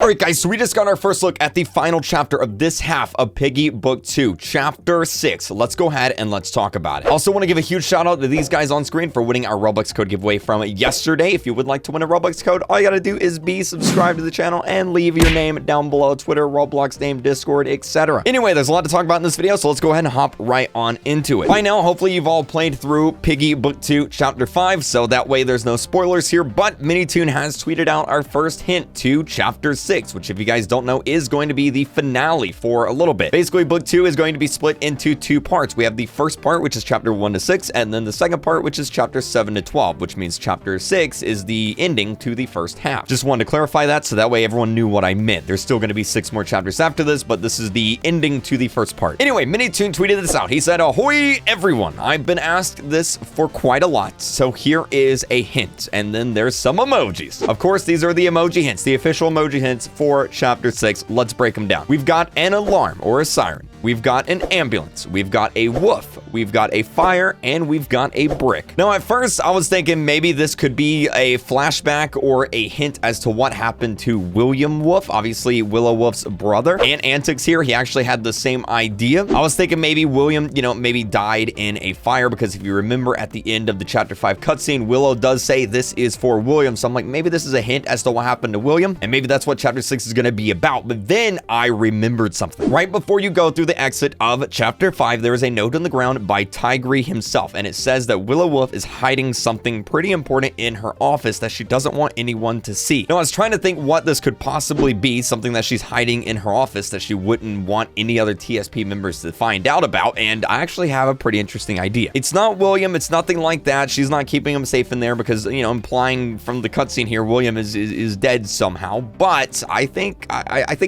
Alright guys, so we just got our first look at the final chapter of this half of Piggy Book 2, Chapter 6. Let's go ahead and let's talk about it. Also want to give a huge shout out to these guys on screen for winning our Robux code giveaway from yesterday. If you would like to win a Robux code, all you gotta do is be subscribed to the channel and leave your name down below, Twitter, Roblox name, Discord, etc. Anyway, there's a lot to talk about in this video, so let's go ahead and hop right on into it. By now, hopefully you've all played through Piggy Book 2, Chapter 5, so that way there's no spoilers here, but MiniToon has tweeted out our first hint to Chapter 6, which if you guys don't know is going to be the finale for a little bit. Basically, book 2 is going to be split into two parts. We have the first part, which is chapter 1 to 6, and then the second part, which is chapter 7 to 12, which means chapter 6 is the ending to the first half. Just wanted to clarify that so that way everyone knew what I meant. There's still going to be 6 more chapters after this, but this is the ending to the first part. Anyway, MiniToon tweeted this out. He said, "Ahoy everyone, I've been asked this for quite a lot, so here is a hint." And then there's some emojis. Of course, these are the emoji hints, the official emoji hints for chapter 6. Let's break them down. We've got an alarm or a siren. We've got an ambulance. We've got a wolf. We've got a fire, and we've got a brick. Now, at first, I was thinking maybe this could be a flashback or a hint as to what happened to William Wolf, obviously Willow Wolf's brother. And Antics here, he actually had the same idea. I was thinking maybe William, maybe died in a fire, because if you remember at the end of the chapter 5 cutscene, Willow does say this is for William. So I'm like, maybe this is a hint as to what happened to William, and maybe that's what chapter 6 is going to be about. But then I remembered something. Right before you go through the exit of chapter 5, there is a note on the ground by Tigre himself, and it says that Willow Wolf is hiding something pretty important in her office that she doesn't want anyone to see. Now, I was trying to think what this could possibly be, something that she's hiding in her office that she wouldn't want any other TSP members to find out about, and I actually have a pretty interesting idea. It's not William, it's nothing like that. She's not keeping him safe in there because, implying from the cutscene here, William is dead somehow, but I think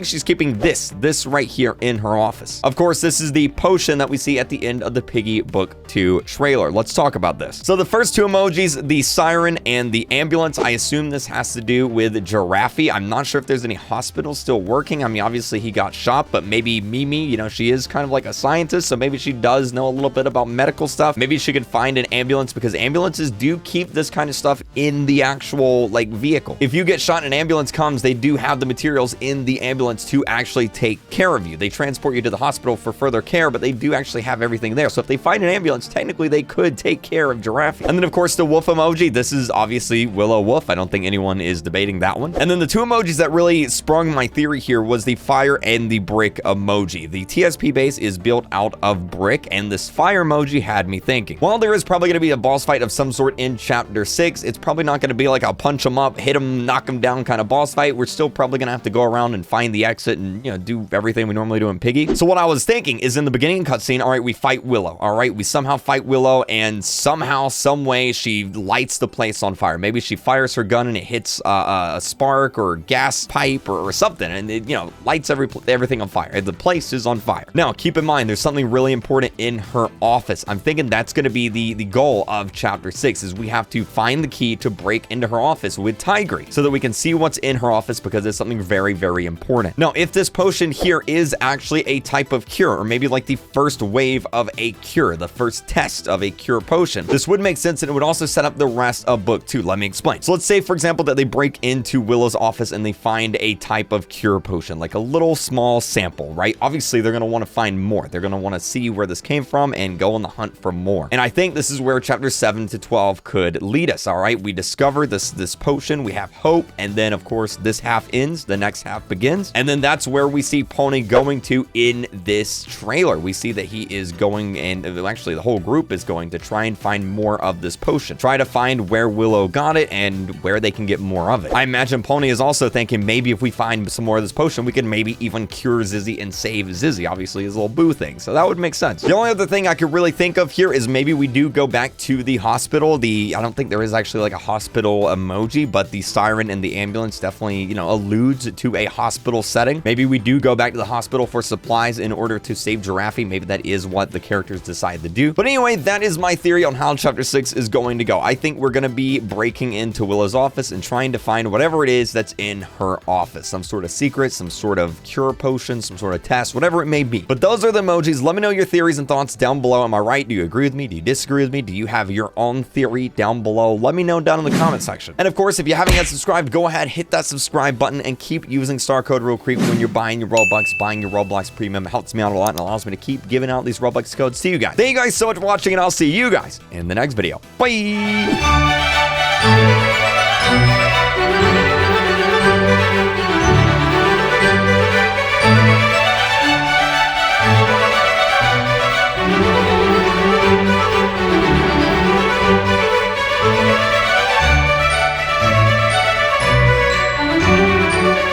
she's keeping this right here in her office. Of course, this is the potion that we see at the end of the Piggy Book 2 trailer. Let's talk about this. So the first two emojis, the siren and the ambulance, I assume this has to do with Giraffe. I'm not sure if there's any hospitals still working. I mean, obviously he got shot, but maybe Mimi, she is kind of like a scientist, so maybe she does know a little bit about medical stuff. Maybe she could find an ambulance, because ambulances do keep this kind of stuff in the actual vehicle. If you get shot and an ambulance comes, they do have the materials in the ambulance to actually take care of you. They transport you to the hospital for further care, but they do actually have everything there. So if they find an ambulance, technically they could take care of Giraffe. And then of course the wolf emoji, this is obviously Willow Wolf. I don't think anyone is debating that one. And then the two emojis that really sprung my theory here was the fire and the brick emoji. The TSP base is built out of brick, and this fire emoji had me thinking, while there is probably going to be a boss fight of some sort in chapter 6, it's probably not going to be like a punch them up, hit them, knock them down kind of boss fight. We're still probably going to have to go around and find the exit and do everything we normally do in Piggy. So what I was thinking is, in the beginning cutscene, all right, we fight Willow. All right, we somehow fight Willow, and somehow, some way, she lights the place on fire. Maybe she fires her gun and it hits a spark or gas pipe or something, and it lights everything on fire. The place is on fire. Now, keep in mind, there's something really important in her office. I'm thinking that's going to be the goal of chapter 6, is we have to find the key to break into her office with Tigre so that we can see what's in her office, because it's something very, very important. Now, if this potion here is actually a type of cure, or maybe like the first wave of a cure, the first test of a cure potion, this would make sense, and it would also set up the rest of book 2. Let me explain. So let's say, for example, that they break into Willow's office and they find a type of cure potion, like a little small sample, right? Obviously, they're going to want to find more. They're going to want to see where this came from and go on the hunt for more. And I think this is where chapter 7 to 12 could lead us. All right, we discover this potion, we have hope, and then of course this half ends, the next half begins, and then that's where we see Pony going to in this trailer. We see that he is going, and actually the whole group is going to try and find more of this potion, try to find where Willow got it and where they can get more of it. I imagine Pony is also thinking, maybe if we find some more of this potion, we can maybe even cure Zizzy and save Zizzy, obviously his little boo thing. So that would make sense. The only other thing I could really think of here is maybe we do go back to the hospital. I don't think there is actually like a hospital emoji, but the siren and the ambulance definitely, alludes to a hospital setting. Maybe we do go back to the hospital for supplies in order to save Giraffe. Maybe that is what the characters decide to do. But anyway, that is my theory on how chapter 6 is going to go. I think we're going to be breaking into Willow's office and trying to find whatever it is that's in her office. Some sort of secret, some sort of cure potion, some sort of test, whatever it may be. But those are the emojis. Let me know your theories and thoughts down below. Am I right? Do you agree with me? Do you disagree with me? Do you have your own theory down below? Let me know down in the comment section. And of course, if you haven't yet subscribed, go ahead, hit that subscribe button and keep using star code RealKreek when you're buying your Robux, buying your Roblox Premium. It helps me out a lot and allows me to keep giving out these Robux codes to you guys. Thank you guys so much for watching, and I'll see you guys in the next video. Bye!